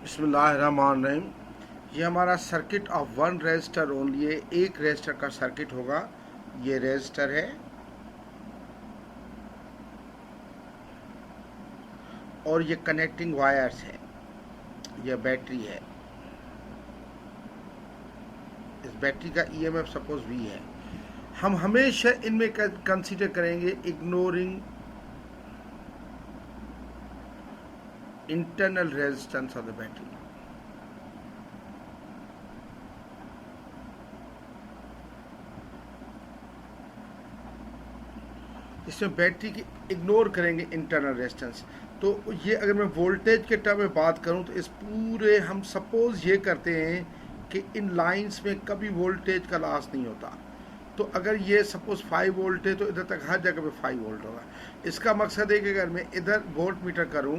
बिस्मिल्लाहिर्रहमानिर्रहीम। ये हमारा circuit of one resistor only है, एक रेजिस्टर का सर्किट होगा। ये रेजिस्टर है और ये कनेक्टिंग वायर्स है, ये बैटरी है। इस बैटरी का ईएमएफ सपोज वी है। हम हमेशा इनमें कंसीडर करेंगे ignoring internal resistance of the battery. इसमें बैटरी की इग्नोर करेंगे इंटरनल रेजिस्टेंस। तो ये अगर मैं वोल्टेज के टर्म में बात करूं तो इस पूरे हम सपोज ये करते हैं कि इन लाइंस में कभी वोल्टेज का लॉस नहीं होता। तो अगर ये सपोज 5 वोल्ट है तो इधर तक हर जगह पे 5 वोल्ट होगा। इसका मकसद है कि अगर मैं इधर वोल्ट मीटर करूँ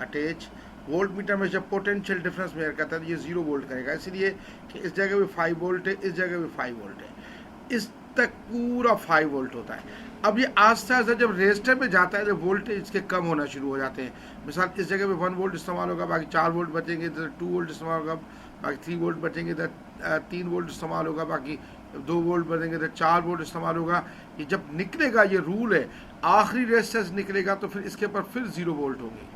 अटैच, वोल्ट मीटर में जब पोटेंशियल डिफरेंस मेजर करता है तो ये 0 वोल्ट करेगा, इसलिए कि इस जगह भी 5 वोल्ट है, इस जगह भी 5 वोल्ट है, इस तक पूरा 5 वोल्ट होता है। अब ये आस्ते आस्ते जब रेजिस्टर में जाता है तो वोल्टेज इसके कम होना शुरू हो जाते हैं। मिसाल इस जगह पे 1 वोल्ट इस्तेमाल होगा, बाकी 4 वोल्ट बचेंगे, इधर 2 वोल्ट इस्तेमाल होगा, बाकी 3 वोल्ट बचेंगे, इधर 3 वोल्ट इस्तेमाल होगा, बाकी 2 वोल्ट बचेंगे, इधर 4 वोल्ट इस्तेमाल होगा। ये जब निकलेगा, ये रूल है, आखिरी रेजिस्टेंस निकलेगा तो फिर इसके ऊपर फिर 0 वोल्ट होगी।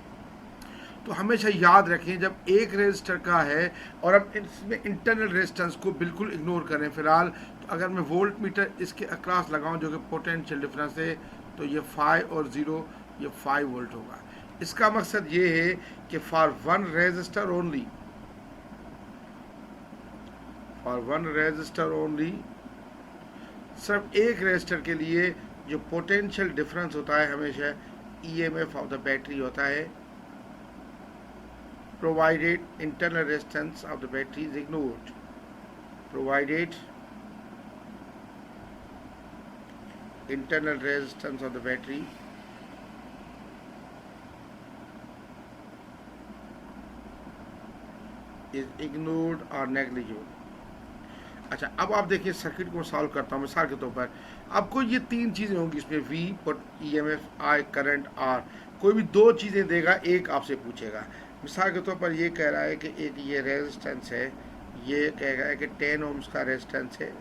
तो हमेशा याद रखें जब एक रेजिस्टर का है और अब इसमें इंटरनल रेजिस्टेंस को बिल्कुल इग्नोर करें फिलहाल। तो अगर मैं वोल्ट मीटर इसके अक्रॉस लगाऊं जो कि पोटेंशियल डिफरेंस है, तो ये 5 और 0 ये 5 वोल्ट होगा। इसका मकसद ये है कि फॉर वन रेजिस्टर ओनली सिर्फ एक रेजिस्टर के लिए जो पोटेंशियल डिफरेंस होता है हमेशा ईएमएफ ऑफ द बैटरी होता है, provided internal resistance of the battery is ignored. Provided internal resistance of the battery is ignored or negligible. अच्छा, अब आप देखिए सर्किट को सॉल्व करता हूँ मिसाल के तौर पर। आपको ये 3 चीज़ें होंगी इसमें, V, EMF, I, current, R. कोई भी 2 चीज़ें देगा, एक आपसे पूछेगा। मिसाल के तौर पर ये कह रहा है कि एक ये रेजिस्टेंस है, ये कह रहा है कि 10 ओम्स का रेजिस्टेंस है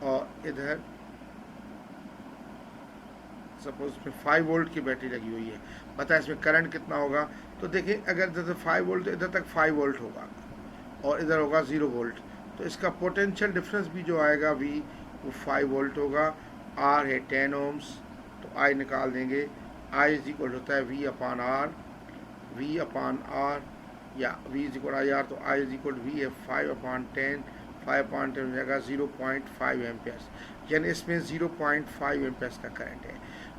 और इधर सपोज इसमें 5 वोल्ट की बैटरी लगी हुई है। पता है इसमें करंट कितना होगा? तो देखिए अगर इधर 5 वोल्ट तो इधर तक 5 वोल्ट होगा और इधर होगा 0 वोल्ट। तो इसका पोटेंशियल डिफरेंस भी जो आएगा वी, वो 5 वोल्ट होगा। आर है 10 ओम्स, तो आई निकाल देंगे। आई इज इक्वल होता है V upon R, V upon R या V is equal I R. तो आई इज इक्वल वी है 5 अपॉन 10, 5 अपॉन 10 हो जाएगा 0.5 एम्पियर्स, यानी इसमें 0.5 एम्पियर्स का करंट है।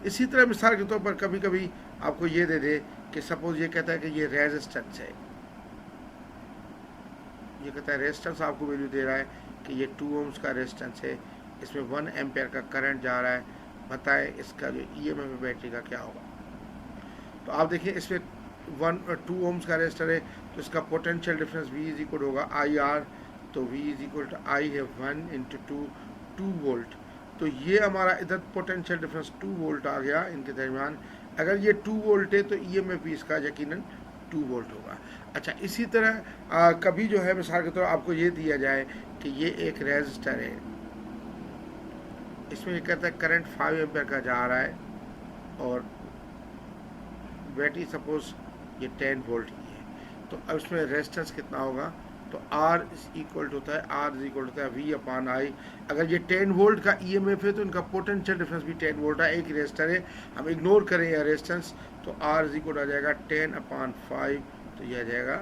इसी तरह मिसाल के तौर पर कभी कभी आपको ये दे दे कि सपोज ये कहता है कि ये रेजिस्टेंस है, ये कहता है रेजिस्टेंस आपको वैल्यू दे रहा है कि ये 2 ओम्स का रेजिस्टेंस है, इसमें 1 एम्पियर का करंट जा रहा है। बताएं इसका जो ईएमएफ बैटरी का क्या होगा? तो आप देखिए इसमें 2 ओम्स का रेजिस्टर है, तो इसका potential difference V is equal होगा आई आर। तो V इज इक्वल टू आई है 1 इंटू 2 वोल्ट। तो ये हमारा इधर पोटेंशियल डिफरेंस 2 वोल्ट आ गया इनके दरमियान। अगर ये 2 वोल्ट है तो ईएमएफ भी इसका यकीनन 2 वोल्ट होगा। अच्छा, इसी तरह कभी जो है मिसाल के तौर आपको ये दिया जाए कि ये एक रेजिस्टर है, इसमें ये कहता है करंट 5 एम्पियर का जा रहा है और बैटरी सपोज ये 10 वोल्ट की है। तो अब इसमें रेजिस्टेंस कितना होगा? तो R इज इक्वल होता है, R इज इक्वल होता है V अपॉन आई। अगर ये 10 वोल्ट का ईएमएफ है तो इनका पोटेंशियल डिफरेंस भी 10 वोल्ट है, एक रेजिस्टर है, हम इग्नोर करें यह रेजिस्टेंस। तो R इज इक्वल आ जाएगा 10 अपॉन 5, तो यह आ जाएगा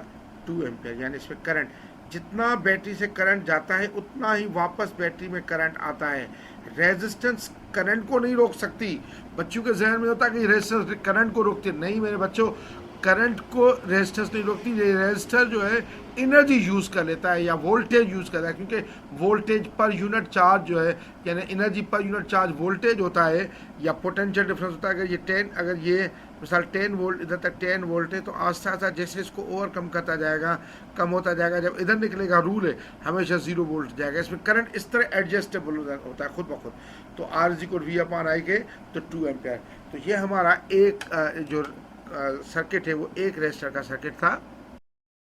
2 एम्पियर। यानी इसमें करंट जितना बैटरी से करंट जाता है उतना ही वापस बैटरी में करंट आता है। रेजिस्टेंस करंट को नहीं रोक सकती। बच्चों के जहन में होता है कि रेजिस्टेंस करंट को रोकती है। नहीं मेरे बच्चों, करंट को रेजिस्टेंस नहीं रोकती। रेजिस्टर जो है एनर्जी यूज़ कर लेता है या वोल्टेज यूज़ करता है, क्योंकि वोल्टेज पर यूनिट चार्ज जो है यानी energy per unit charge voltage होता है या पोटेंशियल डिफरेंस होता है। अगर ये 10, अगर ये मिसाल 10 वोल्ट, इधर तक 10 वोल्ट है, तो आस्ता आस्ता जैसे इसको ओवरकम करता जाएगा, कम होता जाएगा, जब इधर निकलेगा रूल है हमेशा 0 वोल्ट जाएगा। इसमें करंट इस तरह एडजस्टेबल होता है खुद ब खुद। तो R is equal V upon I के तो 2 एम्पियर। तो ये हमारा एक जो सर्किट है वो एक रेजिस्टर का सर्किट था।